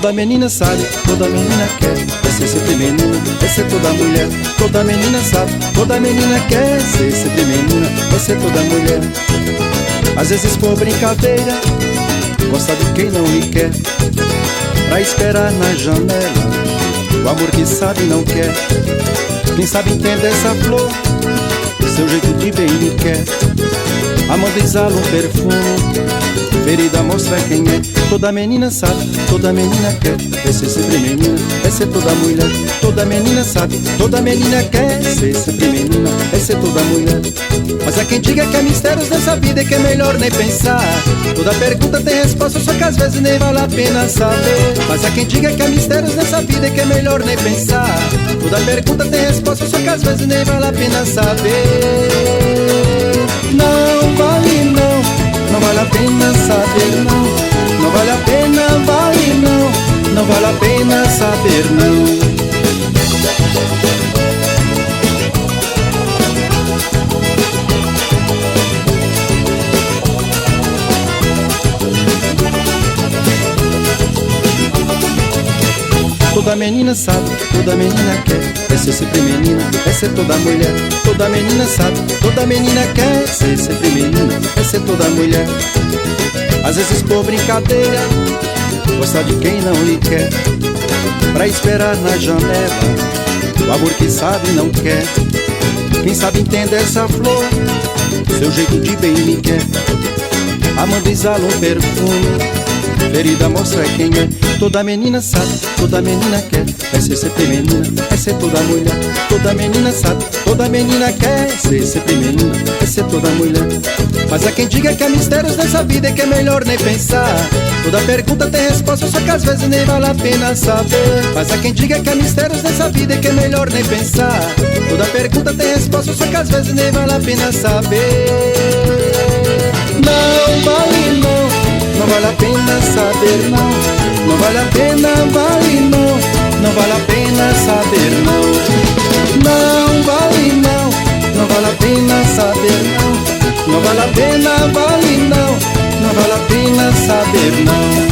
Toda menina sabe, toda menina quer ser sempre menina, ser toda mulher. Toda menina sabe, toda menina quer ser sempre menina, ser toda mulher. Às vezes por brincadeira, gosta de quem não lhe quer, pra esperar na janela o amor que sabe não quer. Quem sabe entende essa flor, seu jeito de bem me quer. Amando exala um perfume, ferida mostra quem é. Toda menina sabe, toda menina quer ser sempre menina, ser toda mulher. Toda menina sabe, toda menina quer ser sempre menina, ser toda mulher. Mas há quem diga que há mistérios nessa vida e que é melhor nem pensar. Toda pergunta tem resposta, só que às vezes nem vale a pena saber. Mas há quem diga que há mistérios nessa vida e que é melhor nem pensar. Toda pergunta tem resposta, só que às vezes nem vale a pena saber. Não vale não, não vale a pena saber não. Não vale a pena, vale não, não vale a pena saber não. Toda menina sabe, toda menina quer ser sempre menina, ser toda mulher. Toda menina sabe, toda menina quer ser sempre menina, ser toda mulher. Às vezes por brincadeira, gosta de quem não lhe quer, pra esperar na janela o amor que sabe não quer. Quem sabe entende essa flor, seu jeito de bem me quer. Amando exala um perfume, ferida mostra quem é. Toda menina sabe, toda menina quer ser sempre menina, ser toda mulher. Toda menina sabe, toda menina quer ser sempre menina, ser toda mulher. Mas há quem diga que há mistérios nessa vida e que é melhor nem pensar. Toda pergunta tem resposta, só que às vezes nem vale a pena saber. Mas há quem diga que há mistérios nessa vida e que é melhor nem pensar. Toda pergunta tem resposta, só que às vezes nem vale a pena saber. Não vale não, não vale a pena saber não. Não vale a pena, vale não, não vale a pena saber não. Não vale não, não vale a pena saber não. Não vale a pena, vale não, não vale a pena saber não.